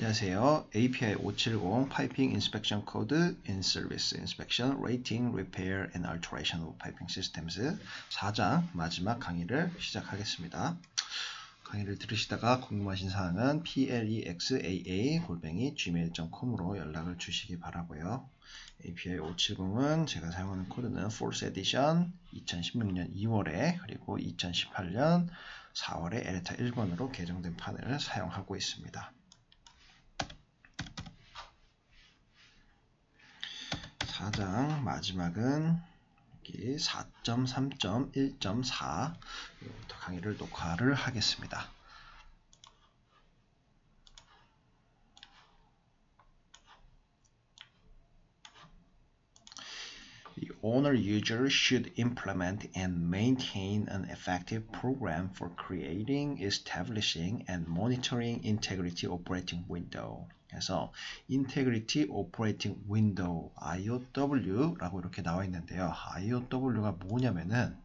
안녕하세요. API 570 Piping Inspection Code in Service Inspection, Rating, Repair and Alteration of Piping Systems 4장 마지막 강의를 시작하겠습니다. 강의를 들으시다가 궁금하신 사항은 plexaa@gmail.com으로 연락을 주시기 바라고요. API 570은 제가 사용하는 코드는 Fourth Edition 2016년 2월에 그리고 2018년 4월에 에레타 1번으로 개정된 판을 사용하고 있습니다. 4장 마지막은 여기 4.3.1.4 부터 강의를 녹화를 하겠습니다. The owner user should implement and maintain an effective program for creating, establishing, and monitoring Integrity Operating Window. 그래서 Integrity Operating Window, IOW라고 이렇게 나와 있는데요. IOW가 뭐냐면은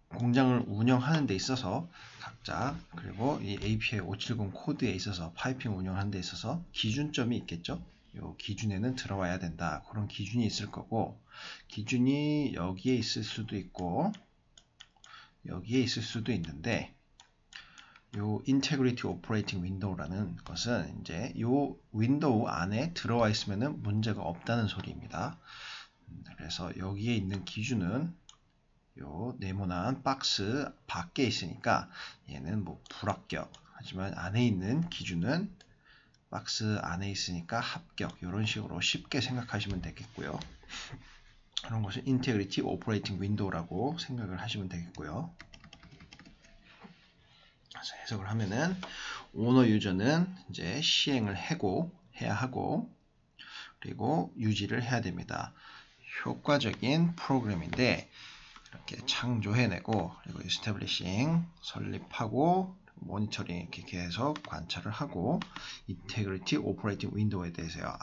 공장을 운영하는 데 있어서 각자 그리고 이 API 570 코드에 있어서 파이핑 운영하는 데 있어서 기준점이 있겠죠. 요 기준에는 들어와야 된다. 그런 기준이 있을 거고 기준이 여기에 있을 수도 있고 여기에 있을 수도 있는데 요 Integrity Operating Window라는 것은 이제 요 윈도우 안에 들어와 있으면은 문제가 없다는 소리입니다. 그래서 여기에 있는 기준은 요 네모난 박스 밖에 있으니까 얘는 불합격. 하지만 안에 있는 기준은 박스 안에 있으니까 합격. 이런 식으로 쉽게 생각하시면 되겠고요. 그런 것을 Integrity Operating Window라고 생각을 하시면 되겠고요. 그래서 해석을 하면은 오너 유저는 이제 시행을 해야 하고 그리고 유지를 해야 됩니다. 효과적인 프로그램인데 이렇게 창조해내고 그리고 Establishing 설립하고 모니터링 이렇게 계속 관찰을 하고 Integrity Operating Window에 대해서요.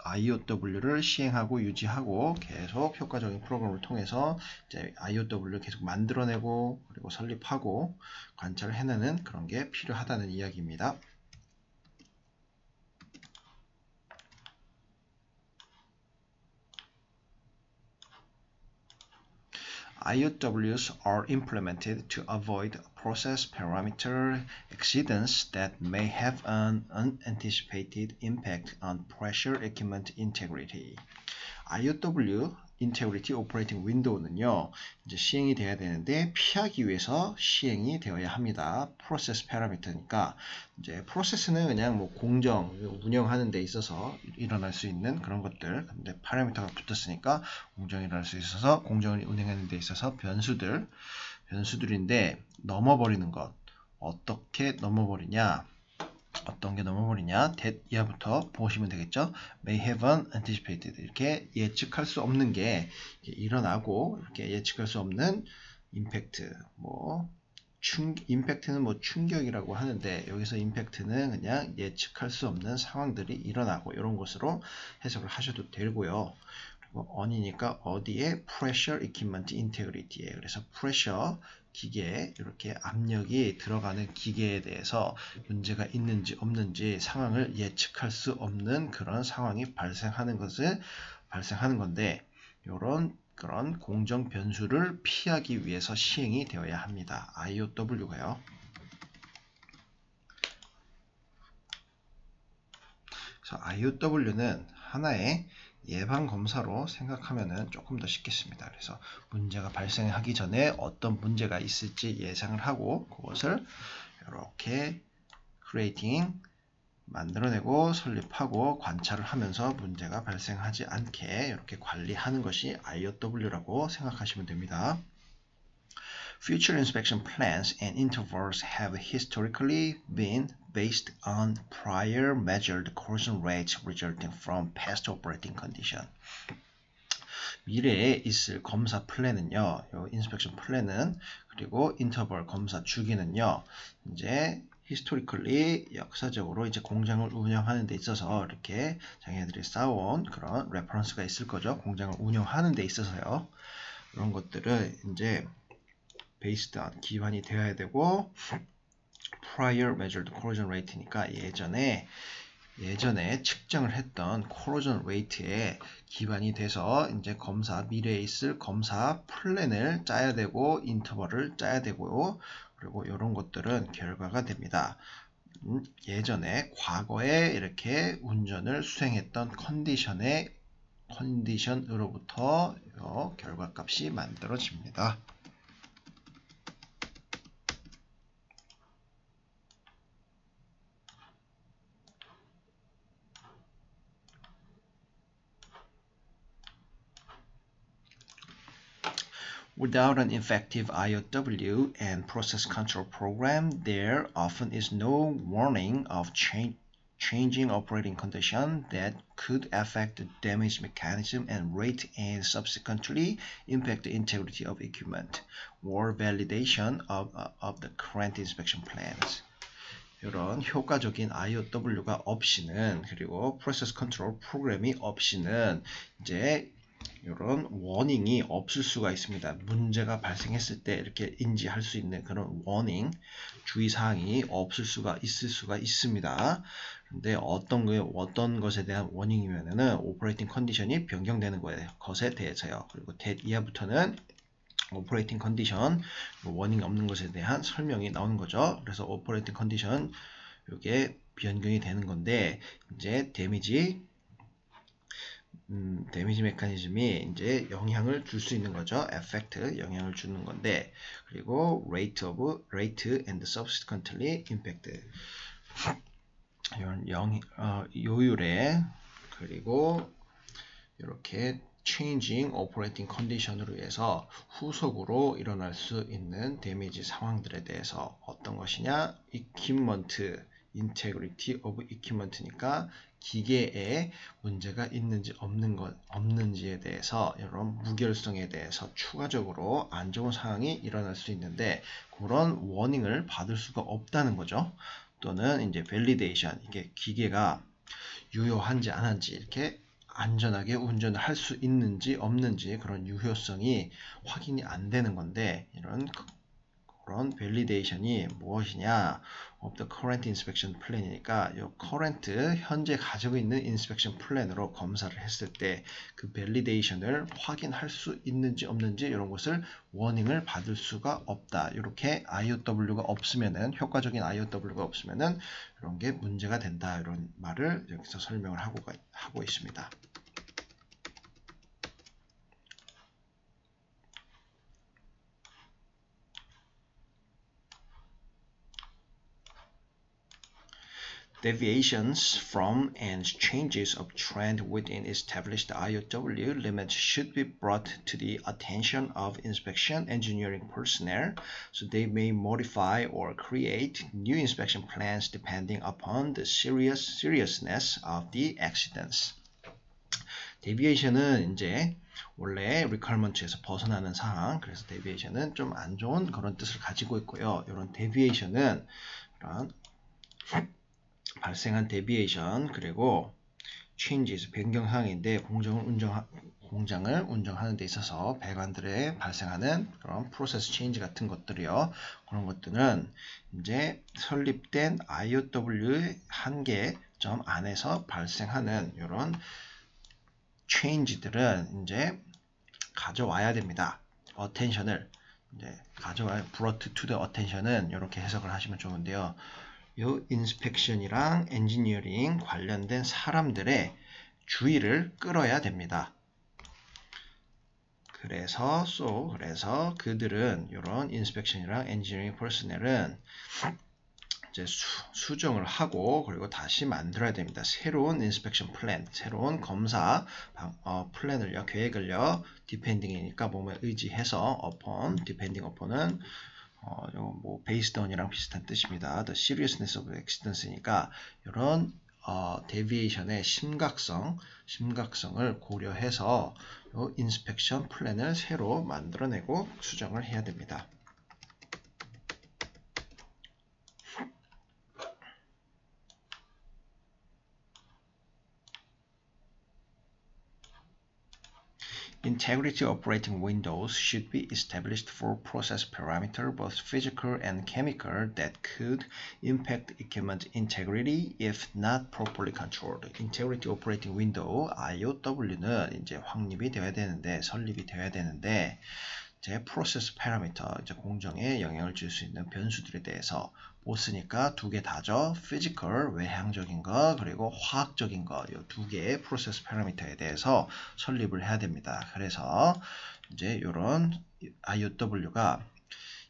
IOW를 시행하고 유지하고 계속 효과적인 프로그램을 통해서 이제 IOW를 계속 만들어내고 그리고 설립하고 관찰을 해내는 그런 게 필요하다는 이야기입니다. IOWs are implemented to avoid process parameter exceedance that may have an unanticipated impact on pressure equipment integrity. IOW Integrity Operating Window는요, 이제 시행이 돼야 되는데 피하기 위해서 시행이 되어야 합니다. 프로세스 패러미터니까 이제 프로세스는 그냥 공정 운영하는 데 있어서 일어날 수 있는 그런 것들. 근데 패러미터가 붙었으니까 공정이 일어날 수 있어서 공정을 운영하는 데 있어서 변수들인데 넘어버리는 것. 어떻게 넘어버리냐? 어떤 게 넘어버리냐? that 이하부터 보시면 되겠죠? may have anticipated 이렇게 예측할 수 없는 게 일어나고 이렇게 예측할 수 없는 임팩트 임팩트는 충격이라고 하는데 여기서 임팩트는 그냥 예측할 수 없는 상황들이 일어나고 이런 것으로 해석을 하셔도 되고요. 그리고 on이니까 어디에 pressure equipment integrity에 그래서 pressure 기계에 이렇게 압력이 들어가는 기계에 대해서 문제가 있는지 없는지 상황을 예측할 수 없는 그런 상황이 발생하는 건데 그런 공정 변수를 피하기 위해서 시행이 되어야 합니다. IOW가요. 그래서 IOW는 하나의 예방 검사로 생각하면 조금 더 쉽겠습니다. 그래서 문제가 발생하기 전에 어떤 문제가 있을지 예상을 하고 그것을 이렇게 creating 만들어내고 설립하고 관찰을 하면서 문제가 발생하지 않게 이렇게 관리하는 것이 IOW라고 생각하시면 됩니다. Future inspection plans and intervals have historically been based on prior measured corrosion rates resulting from past operating condition. 미래에 있을 검사 플랜은요, 요 인스펙션 플랜은 그리고 인터벌 검사 주기는요, 이제 historically 역사적으로 이제 공장을 운영하는 데 있어서 이렇게 자기네들이 쌓아온 그런 레퍼런스가 있을 거죠. 공장을 운영하는 데 있어서요. 이런 것들을 이제 based on 기반이 되어야 되고 prior measured corrosion rate니까 예전에 측정을 했던 corrosion rate에 기반이 돼서 이제 미래에 있을 검사 플랜을 짜야 되고 인터벌을 짜야 되고요. 그리고 이런 것들은 결과가 됩니다. 예전에 과거에 이렇게 운전을 수행했던 컨디션으로부터 결과값이 만들어집니다. Without an effective IOW and process control program, there often is no warning of changing operating condition that could affect the damage mechanism and rate and subsequently impact the integrity of equipment or validation of the current inspection plans. 이런 효과적인 IOW가 없이는 그리고 프로세스 컨트롤 프로그램이 없이는 이제 이런 워닝이 없을 수가 있습니다. 문제가 발생했을 때 이렇게 인지할 수 있는 그런 워닝, 주의사항이 있을 수가 있습니다. 근데 어떤 것에 대한 워닝이면은 오퍼레이팅 컨디션이 변경되는 것에 대해서요. 그리고 that 이하부터는 오퍼레이팅 컨디션, 워닝이 없는 것에 대한 설명이 나오는 거죠. 그래서 오퍼레이팅 컨디션 이게 변경이 되는 건데 이제 데미지 메커니즘이 이제 영향을 줄 수 있는 거죠. effect 영향을 주는 건데 그리고 rate and subsequently impact 이런 요율에 그리고 이렇게 changing operating condition으로 해서 후속으로 일어날 수 있는 데미지 상황들에 대해서 어떤 것이냐 equipment integrity of equipment니까 기계에 문제가 있는지 없는지에 대해서 이런 무결성에 대해서 추가적으로 안 좋은 상황이 일어날 수 있는데 그런 워닝을 받을 수가 없다는 거죠. 또는 이제 밸리데이션 이게 기계가 유효한지 안 한지 이렇게 안전하게 운전을 할 수 있는지 없는지 그런 유효성이 확인이 안 되는 건데 그런 밸리데이션이 무엇이냐 of the current inspection plan이니까 이 current 현재 가지고 있는 inspection plan으로 검사를 했을 때 그 밸리데이션을 확인할 수 있는지 없는지 이런 것을 워닝을 받을 수가 없다. 이렇게 IOW가 없으면은 효과적인 IOW가 없으면은 이런 게 문제가 된다. 이런 말을 여기서 설명을 하고 있습니다. Deviations from and changes of trend within established IOW limits should be brought to the attention of inspection engineering personnel, so they may modify or create new inspection plans depending upon the seriousness of the accidents. 데비에이션은 이제 원래 requirement에서 벗어나는 사항, 그래서 데비에이션은 좀 안 좋은 그런 뜻을 가지고 있고요. 이런 데비에이션은 이런 발생한 데비에이션 그리고 changes 변경사항인데 공장을 운영하는 데 있어서 배관들에 발생하는 그런 프로세스 체인지 같은 것들이요. 그런 것들은 이제 설립된 IOW의 한계점 안에서 발생하는 이런 체인지들은 이제 가져와야 됩니다. attention을 이제 brought to the attention은 이렇게 해석을 하시면 좋은데요. 요 인스펙션이랑 엔지니어링 관련된 사람들의 주의를 끌어야 됩니다. 그래서 그들은 이런 인스펙션이랑 엔지니어링 퍼스널은 이제 수정을 하고 그리고 다시 만들어야 됩니다. 새로운 인스펙션 플랜, 새로운 검사 플랜을요, 계획을요, 디펜딩이니까 몸에 의지해서 디펜딩 upon은 based on이랑 비슷한 뜻입니다. The seriousness of accidents니까 이런 데비에이션의 심각성을 고려해서 인스펙션 플랜을 새로 만들어내고 수정을 해야 됩니다. Integrity operating windows should be established for process parameter, both physical and chemical, that could impact equipment integrity if not properly controlled. Integrity operating window IOW는 이제 확립이 되어야 되는데, 설립이 되어야 되는데, 이제 프로세스 파라미터, 이제 공정에 영향을 줄 수 있는 변수들에 대해서 못 쓰니까 두 개 다죠. 피지컬, 외향적인 거, 그리고 화학적인 거, 이 두 개의 프로세스 파라미터에 대해서 설립을 해야 됩니다. 그래서 이제 이런 IOW가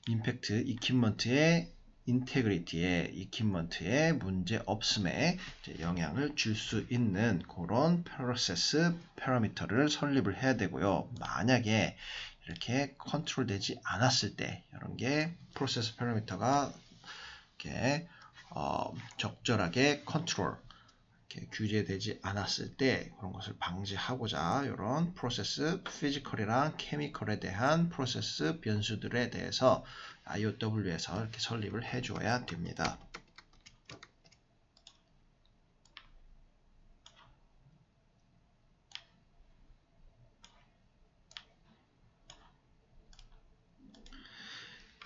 임팩트 이퀴먼트의 인테그리티에, 이퀴먼트의 문제 없음에 영향을 줄 수 있는 그런 프로세스 파라미터를 설립을 해야 되고요. 만약에 이렇게 컨트롤 되지 않았을 때, 이런 게 프로세스 파라미터가 이렇게 적절하게 컨트롤, 이렇게 규제되지 않았을 때 그런 것을 방지하고자 이런 프로세스 피지컬이랑 케미컬에 대한 프로세스 변수들에 대해서 IOW에서 이렇게 설립을 해줘야 됩니다.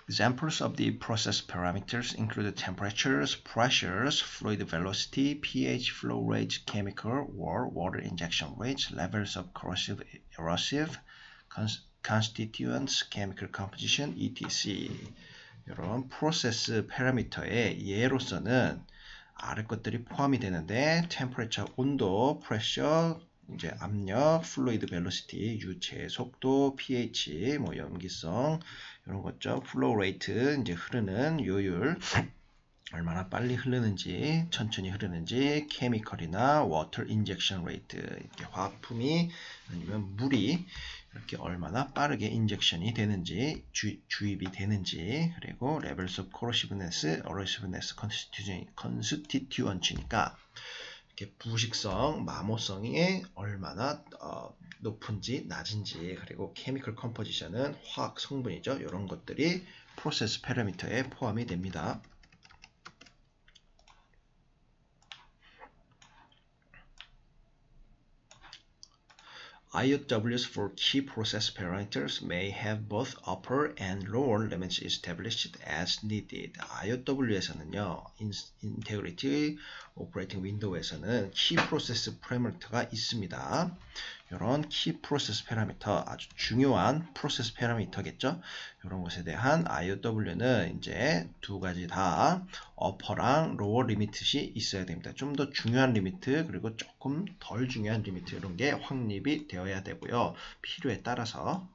Examples of the process parameters include temperatures, pressures, fluid velocity, pH, flow rate, chemical or water injection rates, levels of corrosive, erosive, constituents, chemical composition, etc. 이런 프로세스 파라미터의 예로서는 아래 것들이 포함이 되는데, temperature, 온도, pressure, 이제 압력, fluid velocity, 유체의 속도, pH, 뭐 염기성, 이런 것죠. flow rate, 이제 흐르는 요율, 얼마나 빨리 흐르는지, 천천히 흐르는지, chemical이나 water injection rate, 이렇게 화학품이 아니면 물이 이렇게 얼마나 빠르게 인젝션이 되는지, 주입이 되는지, 그리고 levels of corrosiveness, erosiveness, constituents니까 이렇게 부식성, 마모성이 얼마나 높은지, 낮은지, 그리고 케미컬 컴포지션은 화학 성분이죠. 이런 것들이 프로세스 파라미터에 포함이 됩니다. IOWs for key process parameters may have both upper and lower limits established as needed. IOW에서는요, Integrity Operating Window에서는 Key Process Parameter가 있습니다. 이런 Key Process Parameter, 아주 중요한 프로세스 파라미터겠죠. 이런 것에 대한 IOW는 이제 두 가지 다 upper랑 lower 리미트이 있어야 됩니다. 좀 더 중요한 리미트, 그리고 조금 덜 중요한 리미트, 이런 게 확립이 되어야 되고요. 필요에 따라서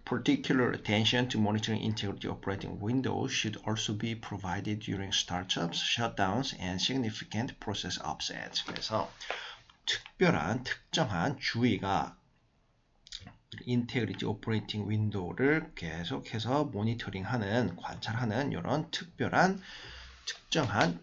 Particular attention to monitoring integrity operating windows should also be provided during startups, shutdowns, and significant process upsets. 그래서 특정한 주의가 인테그리티 오퍼레이팅 윈도우를 계속해서 모니터링하는, 관찰하는 이런 특정한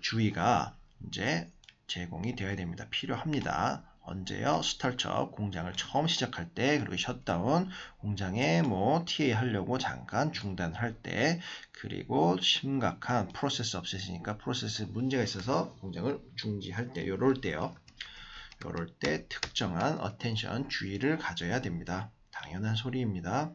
주의가 이제 제공이 되어야 됩니다. 필요합니다. 언제요? 스타트업, 공장을 처음 시작할 때, 그리고 셧다운, 공장에 뭐 TA 하려고 잠깐 중단할 때, 그리고 심각한 프로세스 업셋이니까 프로세스 문제가 있어서 공장을 중지할 때, 요럴 때요. 요럴 때 특정한 어텐션, 주의를 가져야 됩니다. 당연한 소리입니다.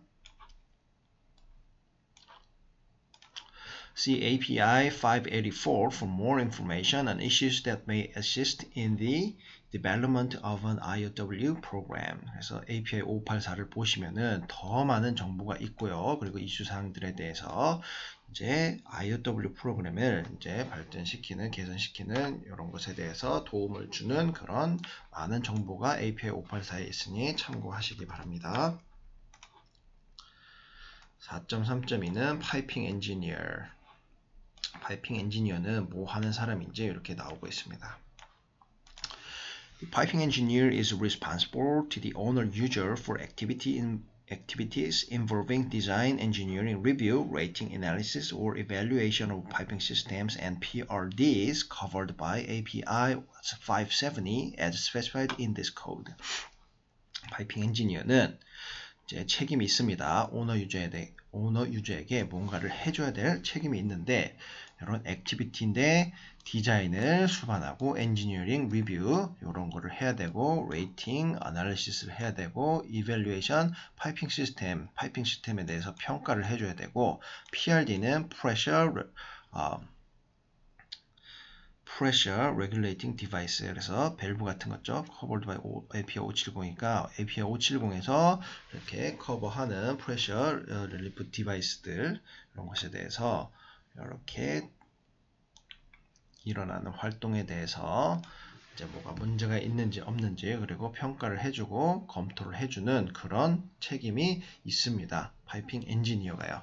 See API 584 for more information on issues that may assist in the development of an IOW program. 그래서 API 584를 보시면은 더 많은 정보가 있고요. 그리고 이슈 사항들에 대해서 이제 IOW 프로그램을 이제 발전시키는, 개선시키는 이런 것에 대해서 도움을 주는 그런 많은 정보가 API 584에 있으니 참고하시기 바랍니다. 4.3.2는 파이핑 엔지니어. 파이핑 엔지니어는 뭐 하는 사람인지 이렇게 나오고 있습니다. The piping engineer is responsible to the owner user for activities involving design, engineering, review, rating, analysis, or evaluation of piping systems and PRDs covered by API 570 as specified in this code. 파이핑 엔지니어는 이제 책임이 있습니다. 오너 유저에게 뭔가를 해줘야 될 책임이 있는데, 이런 액티비티인데 디자인을 수반하고 엔지니어링 리뷰 이런 거를 해야 되고 레이팅 아날리시스를 해야 되고 이밸류에이션 파이핑 시스템에 대해서 평가를 해줘야 되고 PRD는 Pressure Regulating Device 그래서 밸브 같은 거죠. Covered by API 570이니까 API 570에서 이렇게 커버하는 Pressure Relief Device들 이런 것에 대해서 이렇게 일어나는 활동에 대해서 이제 뭐가 문제가 있는지 없는지 그리고 평가를 해주고 검토를 해주는 그런 책임이 있습니다. 파이핑 엔지니어가요.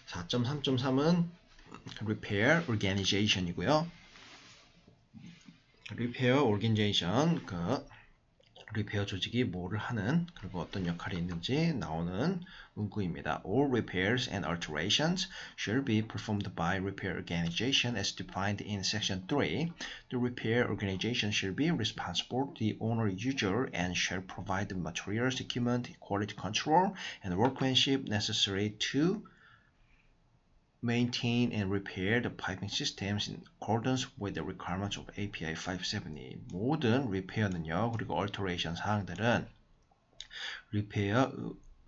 (4.3.3은) Repair Organization이고요. Repair Organization, 리페어 조직이 뭐를 하는 그리고 어떤 역할이 있는지 나오는 문구입니다. All repairs and alterations shall be performed by repair organization as defined in section 3. The repair organization shall be responsible to the owner user and shall provide the materials, equipment, quality control, and workmanship necessary to maintain and repair the piping systems in accordance with the requirements of API 570. 모든 리페어는요, 그리고 alteration 사항들은 리페어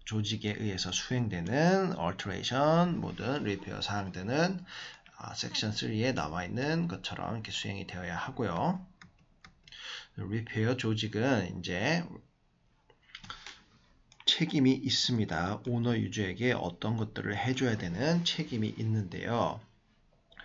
조직에 의해서 수행되는 alteration, 모든 리페어 사항들은 섹션 3에 나와 있는 것처럼 이렇게 수행이 되어야 하고요. 리페어 조직은 이제 책임이 있습니다. 오너 유저에게 어떤 것들을 해줘야 되는 책임이 있는데요.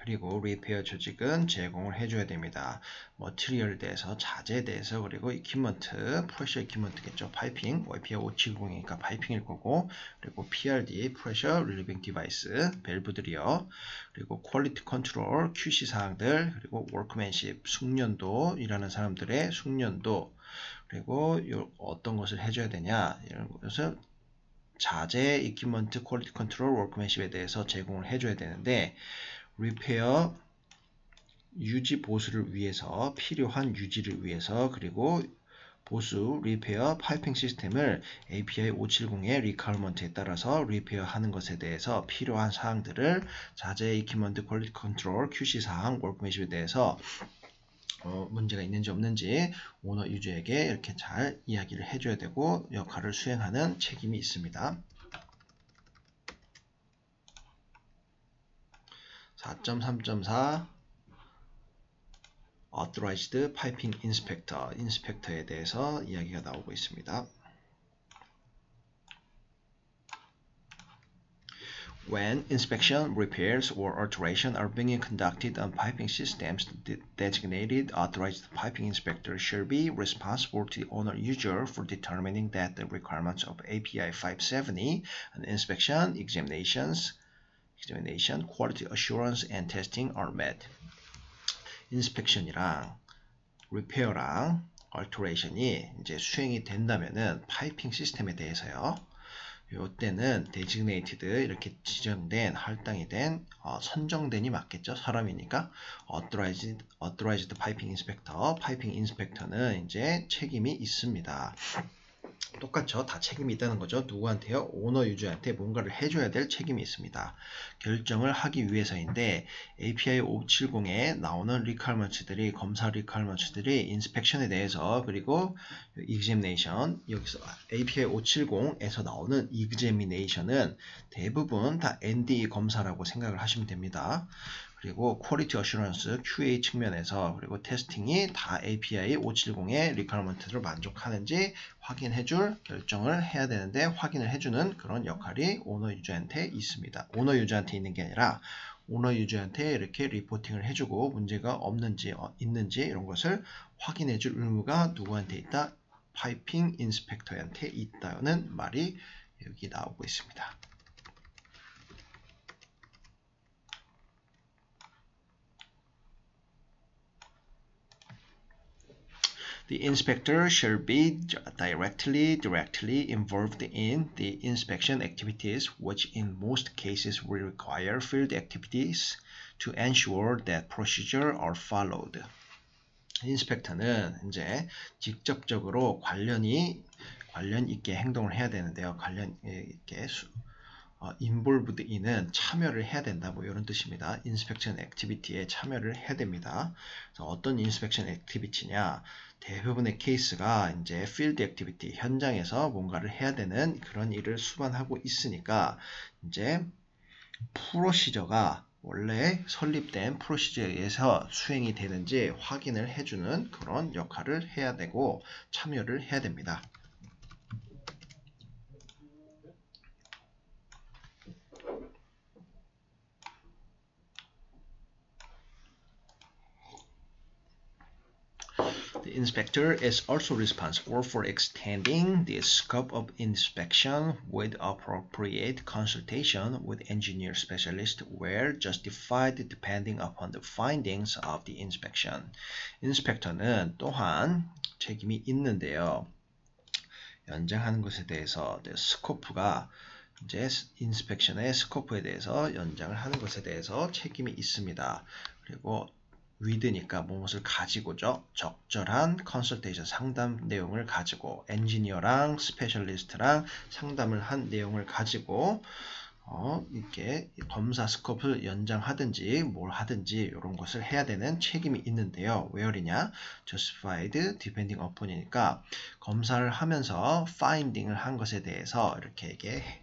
그리고 리페어 조직은 제공을 해줘야 됩니다. 머티리얼에 대해서, 자재에 대해서, 그리고 이퀴먼트, 프레셔 이퀴먼트겠죠. 파이핑, API 570이니까 파이핑일 거고, 그리고 PRD, 프레셔 릴리빙 디바이스, 밸브들이요. 그리고 퀄리티 컨트롤, QC 사항들, 그리고 워크맨십, 숙련도, 일하는 사람들의 숙련도, 그리고 어떤 것을 해줘야 되냐 이런 것을 자재, 이퀴먼트, 퀄리티 컨트롤, 워크맨십에 대해서 제공을 해줘야 되는데 리페어 유지 보수를 위해서 필요한 유지를 위해서 그리고 보수 리페어 파이핑 시스템을 API 570의 리퀘어먼트에 따라서 리페어 하는 것에 대해서 필요한 사항들을 자재, 이퀴먼트, 퀄리티 컨트롤, QC 사항, 워크맨십에 대해서 문제가 있는지 없는지 오너 유저에게 이렇게 잘 이야기를 해줘야 되고 역할을 수행하는 책임이 있습니다. 4.3.4 Authorized Piping Inspector, 인스펙터에 대해서 이야기가 나오고 있습니다. When inspection, repairs, or alteration are being conducted on piping systems, the designated authorized piping inspector shall be responsible to the owner user for determining that the requirements of API 570 and inspection, examination, quality assurance, and testing are met. inspection이랑 repair랑 alteration이 이제 수행이 된다면은 파이핑 시스템에 대해서요. 요때는 designated 이렇게 지정된 할당이 된 선정된이 맞겠죠. 사람이니까 authorized piping inspector, 파이핑 인스펙터는 이제 책임이 있습니다. 똑같죠. 다 책임이 있다는 거죠. 누구한테요? 오너 유저한테 뭔가를 해줘야 될 책임이 있습니다. 결정을 하기 위해서인데 API 570에 나오는 리퀘어먼트들이 검사 리퀘어먼트들이 인스펙션에 대해서 그리고 examination 여기서 API 570에서 나오는 examination은 대부분 다 NDE 검사라고 생각을 하시면 됩니다. 그리고 퀄리티 어슈런스 QA 측면에서 그리고 테스팅이 다 API 570의 리퀘어먼트를 만족하는지 확인해줄 결정을 해야 되는데 확인을 해주는 그런 역할이 오너 유저한테 있습니다. 오너 유저한테 있는 게 아니라 오너 유저한테 이렇게 리포팅을 해주고 문제가 없는지 있는지 이런 것을 확인해줄 의무가 누구한테 있다? 파이핑 인스펙터한테 있다는 말이 여기 나오고 있습니다. The inspector shall be directly involved in the inspection activities, which in most cases will require field activities to ensure that procedures are followed. 인스펙터는 이제 직접적으로 관련 있게 행동을 해야 되는데요. 관련 있게 involved in은 참여를 해야 된다. 뭐 이런 뜻입니다. inspection activity에 참여를 해야 됩니다. 그래서 어떤 inspection activity냐? 대부분의 케이스가 이제 field activity, 현장에서 뭔가를 해야 되는 그런 일을 수반하고 있으니까 이제 프로시저가 원래 설립된 프로시저에 의해서 수행이 되는지 확인을 해주는 그런 역할을 해야 되고 참여를 해야 됩니다. The inspector is also responsible for extending the scope of inspection with appropriate consultation with engineer specialists where justified depending upon the findings of the inspection. 인스펙터는 또한 책임이 있는데요. 연장하는 것에 대해서 스코프가 이제 인스펙션의 스코프에 대해서 연장을 하는 것에 대해서 책임이 있습니다. 그리고 with니까 무엇을 가지고죠. 적절한 컨설테이션 상담 내용을 가지고 엔지니어랑 스페셜리스트랑 상담을 한 내용을 가지고 이렇게 검사 스코프를 연장하든지 뭘 하든지 이런 것을 해야 되는 책임이 있는데요. where이냐? justified depending upon이니까 검사를 하면서 finding을 한 것에 대해서 이렇게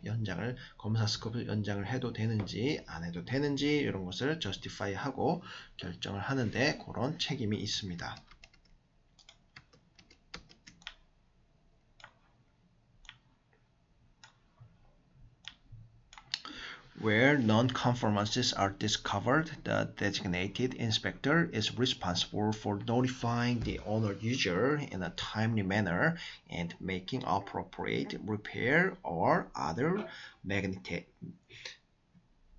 연장을 검사 스코프를 연장을 해도 되는지 안 해도 되는지 이런 것을 justify하고 결정을 하는데 그런 책임이 있습니다. Where non-conformances are discovered, the designated inspector is responsible for notifying the owner user in a timely manner and making appropriate repair or other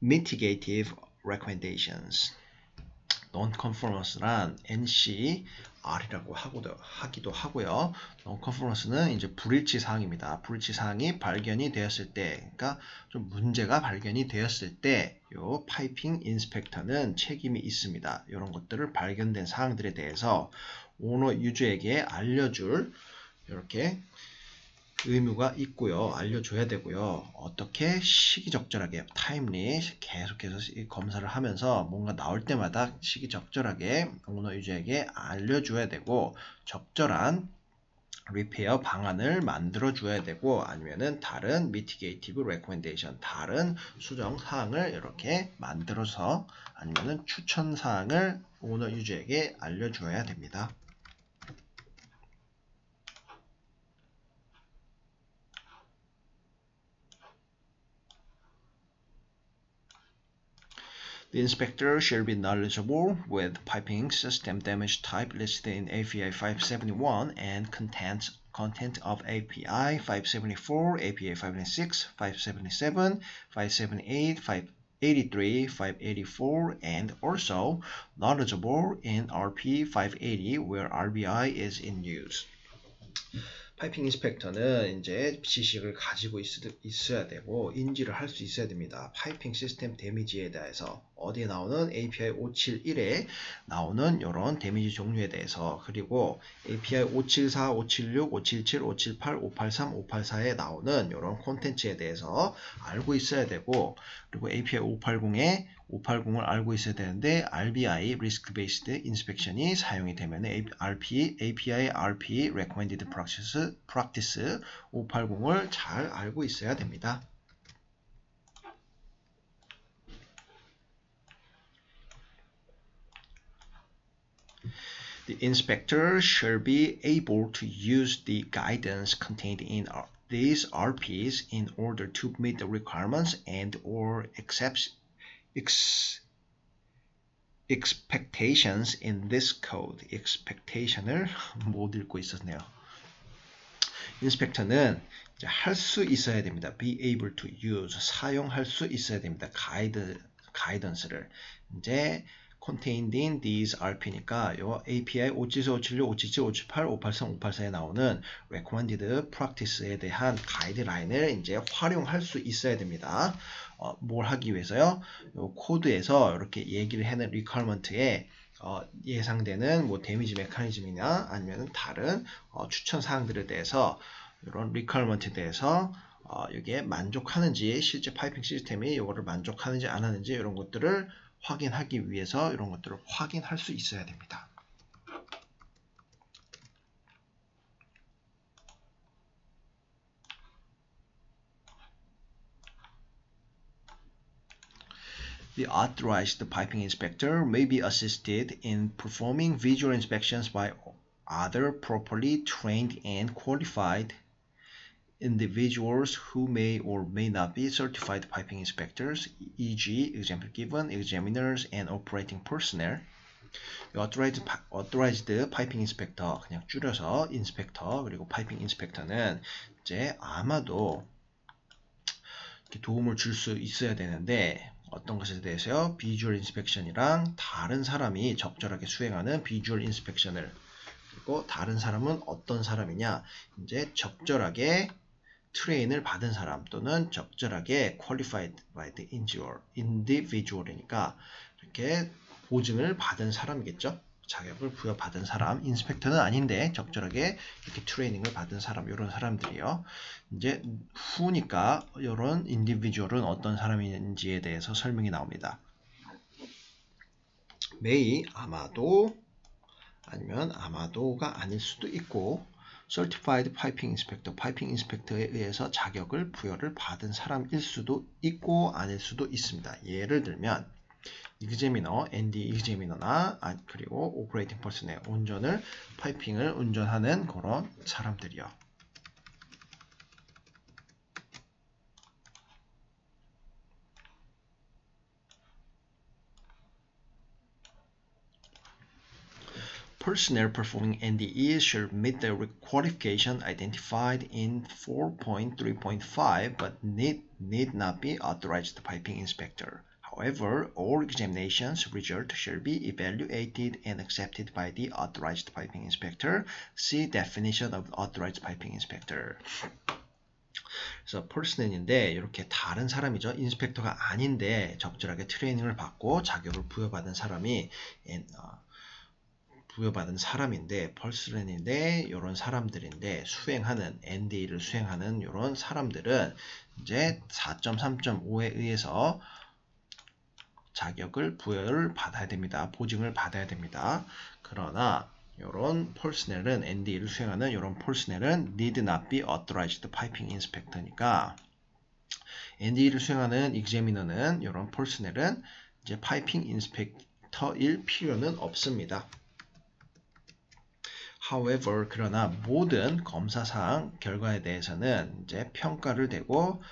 mitigative recommendations. non-conformance란 NCR이라고 하기도 하고요. non-conformance는 이제 불일치 사항입니다. 불일치 사항이 발견이 되었을 때, 그러니까 좀 문제가 발견이 되었을 때, 요 파이핑 인스펙터는 책임이 있습니다. 이런 것들을 발견된 사항들에 대해서 오너 유저에게 알려줄 이렇게 의무가 있고요. 알려줘야 되고요. 어떻게 시기적절하게 타임리 계속해서 검사를 하면서 뭔가 나올 때마다 시기적절하게 오너 유저에게 알려줘야 되고 적절한 리페어 방안을 만들어 줘야 되고 아니면은 다른 미티게이티브 레코멘데이션 다른 수정 사항을 이렇게 만들어서 아니면은 추천 사항을 오너 유저에게 알려줘야 됩니다. The inspector shall be knowledgeable with piping system damage type listed in API 571 and content of API 574, API 596, 577, 578, 583, 584, and also knowledgeable in RP 580 where RBI is in use. 파이핑 인스펙터는 이제 지식을 가지고 있어야 되고 인지를 할 수 있어야 됩니다. 파이핑 시스템 데미지에 대해서 어디에 나오는 API 571에 나오는 이런 데미지 종류에 대해서 그리고 API 574, 576, 577, 578, 583, 584에 나오는 이런 콘텐츠에 대해서 알고 있어야 되고 그리고 API 580을 알고 있어야 되는데 RBI Risk Based Inspection이 사용이 되면 API RP Recommended Practice 580을 잘 알고 있어야 됩니다. The inspector shall be able to use the guidance contained in these RPs in order to meet the requirements and or expectations in this code. expectation을 못 읽고 있었네요. 인스펙터는 할 수 있어야 됩니다. be able to use 사용할 수 있어야 됩니다. 가이던스를 이제 contained in these RP니까 요 API 574, 576, 577, 578, 583, 584에 나오는 recommended practice에 대한 가이드라인을 이제 활용할 수 있어야 됩니다. 뭘 하기 위해서요? 요 코드에서 이렇게 얘기를 하는 requirement에 예상되는 뭐 데미지 메커니즘이나 아니면 다른 추천 사항들에 대해서 이런 requirement에 대해서 이게 만족하는지 실제 파이핑 시스템이 이거를 만족하는지 안 하는지 이런 것들을 확인하기 위해서 이런 것들을 확인할 수 있어야 됩니다. The authorized piping inspector may be assisted in performing visual inspections by other properly trained and qualified individuals who may or may not be certified piping inspectors, e.g. example given, examiners and operating personnel. authorized piping inspector 그냥 줄여서 inspector 그리고 piping inspector는 이제 아마도 도움을 줄 수 있어야 되는데 어떤 것에 대해서요? 비주얼 인스펙션이랑 다른 사람이 적절하게 수행하는 비주얼 인스펙션을 그리고 다른 사람은 어떤 사람이냐? 이제 적절하게 트레인을 받은 사람 또는 적절하게 qualified by the individual이니까 이렇게 보증을 받은 사람이겠죠. 자격을 부여받은 사람, 인스펙터는 아닌데 적절하게 이렇게 트레이닝을 받은 사람, 이런 사람들이요. 이제 후니까 이런 인디비주얼은 어떤 사람인지에 대해서 설명이 나옵니다. may 아마도 아니면 아마도가 아닐 수도 있고 Certified Piping Inspector, 파이핑 인스펙터에 의해서 자격을 부여를 받은 사람일 수도 있고 아닐 수도 있습니다. 예를 들면 examiner, ND examiner나 그리고 operating personnel, 파이핑을 운전하는 그런 사람들이요. Personnel performing NDEs shall meet the qualification identified in 4.3.5 but need not be authorized piping inspector. However, all examinations results shall be evaluated and accepted by the authorized piping inspector. See definition of authorized piping inspector. 그래서 personnel인데 이렇게 다른 사람이죠. 인스펙터가 아닌데 적절하게 트레이닝을 받고 자격을 부여받은 사람이 사람인데 personnel인데 이런 사람들인데 수행하는 ND를 수행하는 이런 사람들은 이제 4.3.5에 의해서 자격을 부여를 받아야 됩니다. 보증을 받아야 됩니다. 그러나 이런 personnel은 ND를 수행하는 이런 personnel은 need not be authorized piping inspector니까 ND를 수행하는 examiner는 이런 personnel은 이제 파이핑 인스펙터일 필요는 없습니다. However, 그러나 모든 검사사항 결과에 대해서는 이제 평가를 대고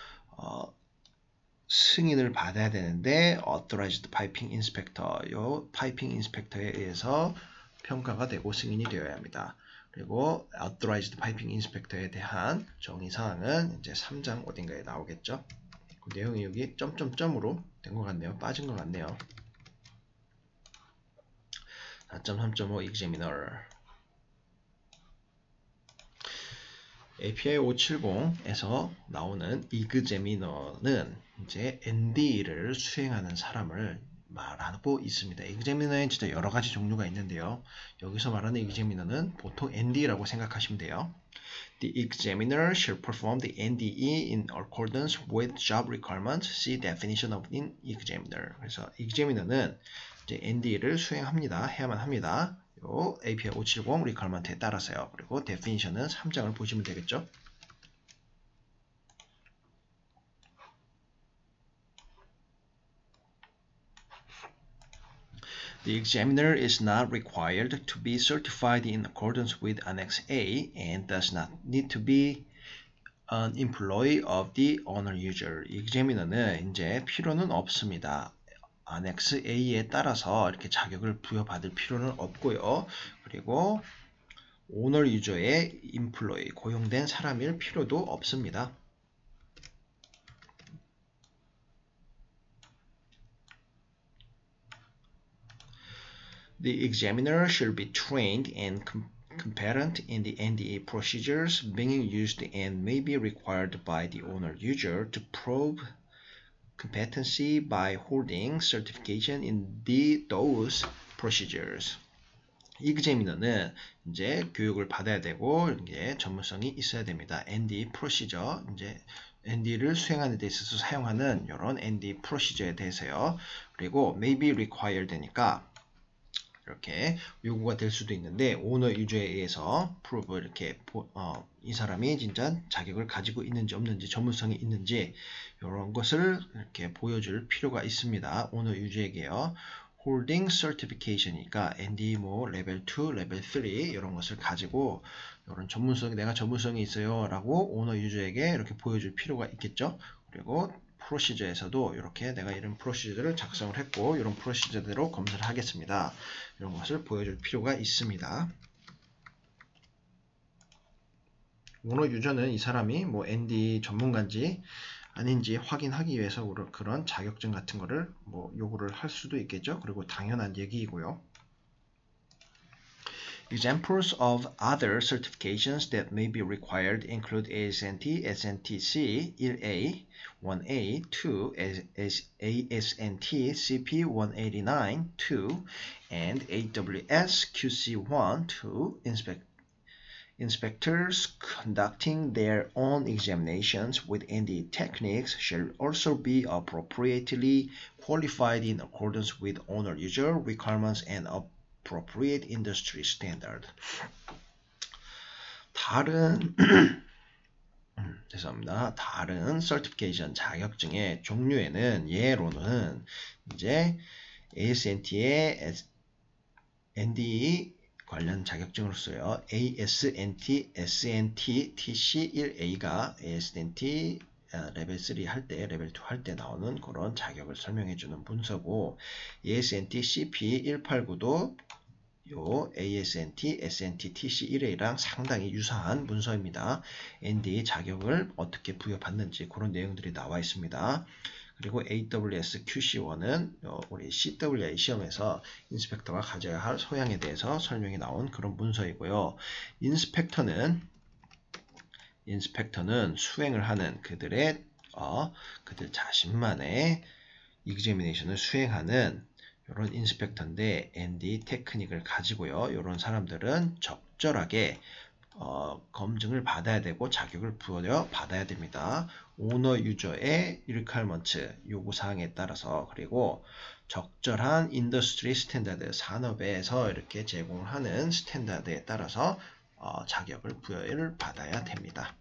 승인을 받아야 되는데 authorized piping inspector, 요 파이핑 인스펙터에 의해서 평가가 되고 승인이 되어야 합니다. 그리고 authorized piping inspector에 대한 정의사항은 이제 3장 어딘가에 나오겠죠. 그 내용이 여기 점점점으로 된 것 같네요. 빠진 것 같네요. 4.3.5 examiner API 570에서 나오는 examiner는 이제 ND를 수행하는 사람을 말하고 있습니다. examiner는 진짜 여러 가지 종류가 있는데요. 여기서 말하는 examiner는 보통 ND라고 생각하시면 돼요. The examiner shall perform the NDE in accordance with job requirements. See definition of an examiner. 그래서 examiner는 이제 ND를 수행합니다. 해야만 합니다. 요 API 570 requirement에 따라서요. 그리고 definition은 3장을 보시면 되겠죠. The examiner is not required to be certified in accordance with Annex A and does not need to be an employee of the owner user. examiner는 이제 필요는 없습니다. Annex A에 따라서 이렇게 자격을 부여받을 필요는 없고요. 그리고 오너 유저의 employee, 고용된 사람일 필요도 없습니다. The examiner should be trained and competent in the NDA procedures being used and may be required by the owner user to prove competency by holding certification in those procedures. examiner는 이제 교육을 받아야 되고 이제 전문성이 있어야 됩니다. NDA procedure, 이제 ND를 수행하는 데 있어서 사용하는 이런 NDA procedure에 대해서요. 그리고 may be required니까 이렇게 요구가 될 수도 있는데 오너 유저에 의해서 prove 이렇게 이 사람이 진짜 자격을 가지고 있는지 없는지 전문성이 있는지 이런 것을 이렇게 보여줄 필요가 있습니다. 오너 유저에게요. holding certification이니까 ND 뭐 레벨 2, 레벨 3 이런 것을 가지고 이런 내가 전문성이 있어요 라고 오너 유저에게 이렇게 보여줄 필요가 있겠죠. 그리고 프로시저에서도 이렇게 내가 이런 프로시저를 작성을 했고 이런 프로시저대로 검사를 하겠습니다. 이런 것을 보여줄 필요가 있습니다. 오너 유저는 이 사람이 뭐 ND 전문가인지 아닌지 확인하기 위해서 그런 자격증 같은 거를 뭐 요구를 할 수도 있겠죠. 그리고 당연한 얘기이고요. Examples of other certifications that may be required include ASNT, SNTC 1A, 1A, 2, ASNT, CP 189, 2, and AWS QC1, 2, Inspectors conducting their own examinations with NDA techniques shall also be appropriately qualified in accordance with owner-user requirements and appropriate industry standard. 다른 certification 자격증의 종류에는 예로는 이제 ASNT의 NDE 관련 자격증으로서요. ASNT, SNT, TC1A가 ASNT 레벨 3 할 때, 레벨 2 할 때 나오는 그런 자격을 설명해주는 문서고 ASNT CP189도 요 ASNT, SNT, TC1A랑 상당히 유사한 문서입니다. NDA 자격을 어떻게 부여받는지 그런 내용들이 나와 있습니다. 그리고 AWS QC1은 우리 CWA 시험에서 인스펙터가 가져야 할 소양에 대해서 설명이 나온 그런 문서이고요. 인스펙터는 수행을 하는 그들 자신만의 examination을 수행하는 이런 인스펙터인데 ND 테크닉을 가지고요. 이런 사람들은 적절하게 검증을 받아야 되고 자격을 부여받아야 됩니다. 오너 유저의 requirement 요구사항에 따라서 그리고 적절한 인더스트리 스탠다드 산업에서 이렇게 제공하는 스탠다드에 따라서 자격을 부여를 받아야 됩니다.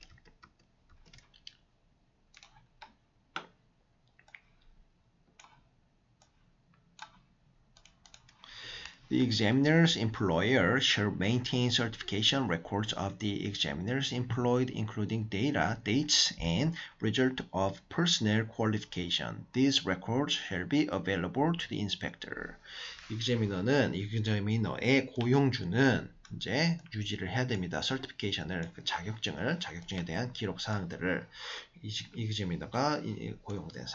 The examiner's employer shall maintain certification records of the examiners employed, including data, dates, and result of personnel qualification. These records shall be available to the inspector. examiner의 고용주는 이제 유지를 해야 됩니다. certification을, 자격증에 대한 기록 사항들을 examiner가 고용된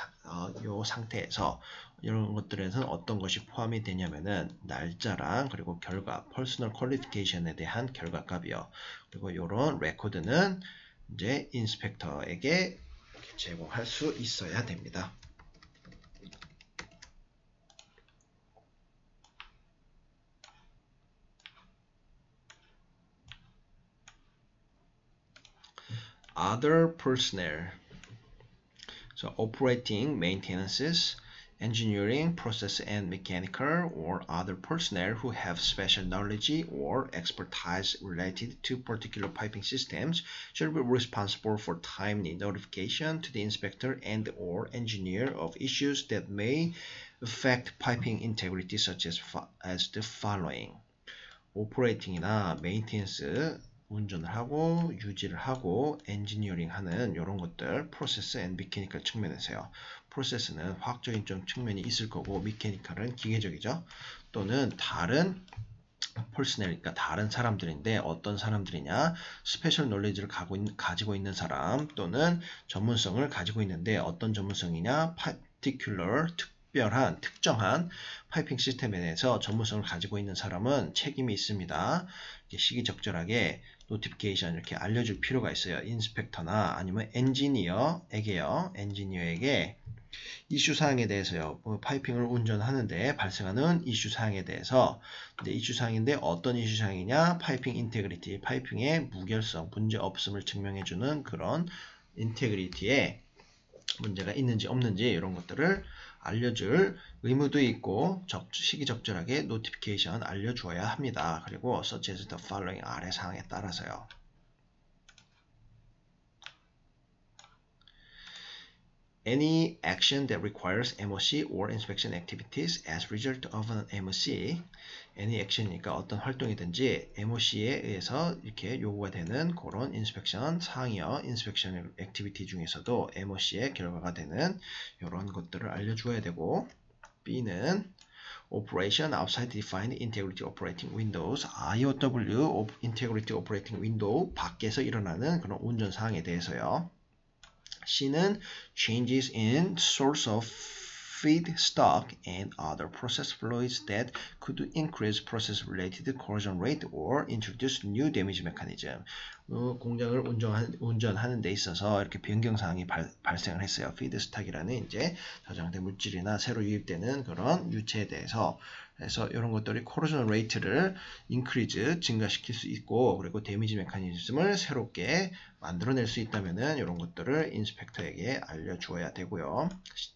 요 상태에서 이런 것들에서는 어떤 것이 포함이 되냐면은 날짜랑 그리고 결과, 퍼스널 퀄리피케이션에 대한 결과값이요. 그리고 이런 레코드는 이제 인스펙터에게 제공할 수 있어야 됩니다. Other personnel, so operating, maintenances, engineering, process and mechanical, or other personnel who have special knowledge or expertise related to particular piping systems shall be responsible for timely notification to the inspector and or engineer of issues that may affect piping integrity, such as the following. operating이나 maintenance, 운전을 하고 유지를 하고 엔지니어링 하는 이런 것들 프로세스 앤 미케니컬 측면에서요. 프로세스는 화학적인 좀 측면이 있을 거고 미케니컬은 기계적이죠. 또는 다른 퍼스널이니까 다른 사람들인데 어떤 사람들이냐 스페셜 놀리지를 가지고 있는 사람 또는 전문성을 가지고 있는데 어떤 전문성이냐 particular 특별한 특정한 파이핑 시스템에 대해서 전문성을 가지고 있는 사람은 책임이 있습니다. 시기적절하게 노티피케이션 이렇게 알려줄 필요가 있어요. 인스펙터나 아니면 엔지니어에게요. 엔지니어에게 이슈 사항에 대해서요. 파이핑을 운전하는데 발생하는 이슈 사항에 대해서 이슈 사항인데 어떤 이슈 사항이냐? 파이핑 인테그리티, 파이핑의 무결성, 문제 없음을 증명해주는 그런 인테그리티에 문제가 있는지 없는지 이런 것들을 알려줄 의무도 있고 시기적절하게 노티피케이션 알려주어야 합니다. 그리고 such as the following 아래 사항에 따라서요. Any action that requires MOC or inspection activities as result of an MOC, any action이니까 어떤 활동이든지 MOC에 의해서 이렇게 요구가 되는 그런 인스펙션 사항이요. 인스펙션 액티비티 중에서도 MOC의 결과가 되는 이런 것들을 알려줘야 되고, B는 Operation outside defined integrity operating windows, IOW integrity operating window 밖에서 일어나는 그런 운전 사항에 대해서요. C는 changes in source of feedstock and other process fluids that could increase process-related corrosion rate or introduce new damage mechanism. 공장을 운전하는 데 있어서 이렇게 변경사항이 발생을 했어요. feedstock이라는 이제 저장된 물질이나 새로 유입되는 그런 유체에 대해서. 그래서 이런 것들이 corrosion rate를 increase, 증가시킬 수 있고, 그리고 데미지 메커니즘을 새롭게 만들어낼 수 있다면은 이런 것들을 인스펙터에게 알려주어야 되고요.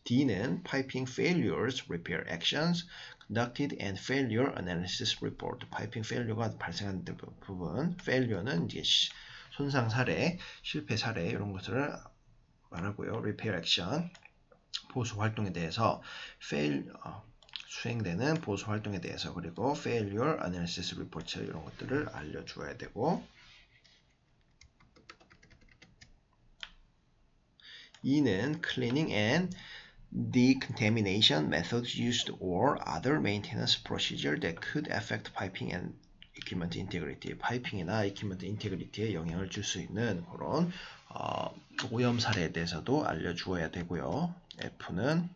D는 piping failures, repair actions, conducted and failure analysis report. 파이핑 failures 발생하는 부분, failure는 이제 손상 사례, 실패 사례 이런 것들을 말하고요. repair action, 보수 활동에 대해서, 수행되는 보수 활동에 대해서, 그리고 failure analysis report 이런 것들을 알려주어야 되고, E는 cleaning and decontamination methods used or other maintenance procedure that could affect piping and equipment integrity. 파이핑이나 equipment integrity에 영향을 줄 수 있는 그런 오염 사례에 대해서도 알려주어야 되고요. F는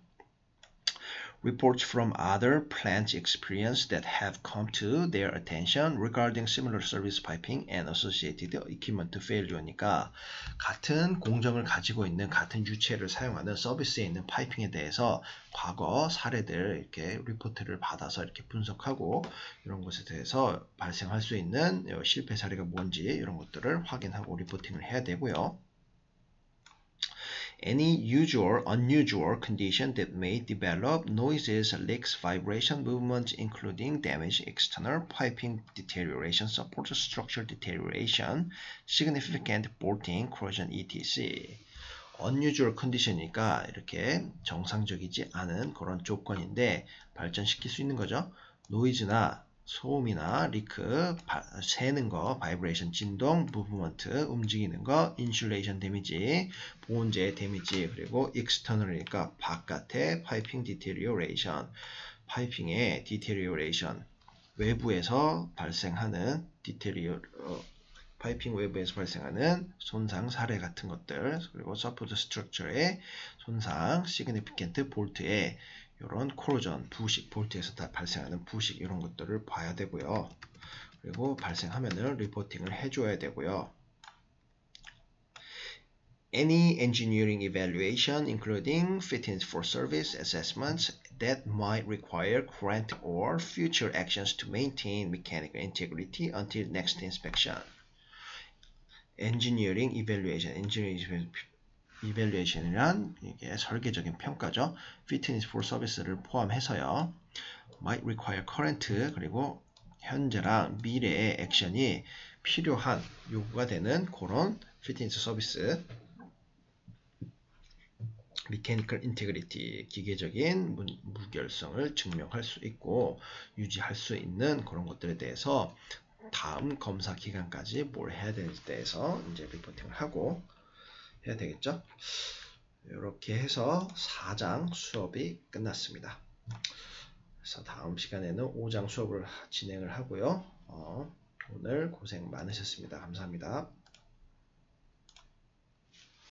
reports from other plant experience that have come to their attention regarding similar service piping and associated equipment failure니까 같은 공정을 가지고 있는 같은 유체를 사용하는 서비스에 있는 파이핑에 대해서 과거 사례들 이렇게 리포트를 받아서 이렇게 분석하고 이런 것에 대해서 발생할 수 있는 실패 사례가 뭔지 이런 것들을 확인하고 리포팅을 해야 되고요. Any usual or unusual condition that may develop noises, leaks, vibration, movement, including damage, external piping deterioration, support structure deterioration, significant bolting, corrosion, etc. unusual condition이니까 이렇게 정상적이지 않은 그런 조건인데 발전시킬 수 있는 거죠. 노이즈나 소음이나 리크, 새는 거, 바이브레이션, 진동, 무브먼트, 움직이는 거, 인슐레이션 데미지, 보온재 데미지, 그리고 익스터널이니까 바깥의 파이핑 디테리오레이션, 파이핑의 디테리오레이션, 외부에서 발생하는 파이핑 외부에서 발생하는 손상 사례 같은 것들, 그리고 서포트 스트럭처의 손상, 시그니피켄트 볼트의 이런 코로전, 부식, 볼트에서 다 발생하는 부식 이런 것들을 봐야 되고요. 그리고 발생하면은 리포팅을 해줘야 되고요. Any engineering evaluation, including fitness for service assessments that might require current or future actions to maintain mechanical integrity until next inspection. Engineering evaluation, evaluation이란 이게 설계적인 평가죠. Fitness for service를 포함해서요. Might require current 그리고 현재랑 미래의 액션이 필요한 요구가 되는 그런 fitness 서비스. Mechanical integrity 기계적인 무결성을 증명할 수 있고 유지할 수 있는 그런 것들에 대해서 다음 검사 기간까지 뭘 해야 되는지에 대해서 이제 리포팅을 하고 해야 되겠죠. 이렇게 해서 4장 수업이 끝났습니다. 그래서 다음 시간에는 5장 수업을 진행을 하고요. 오늘 고생 많으셨습니다. 감사합니다.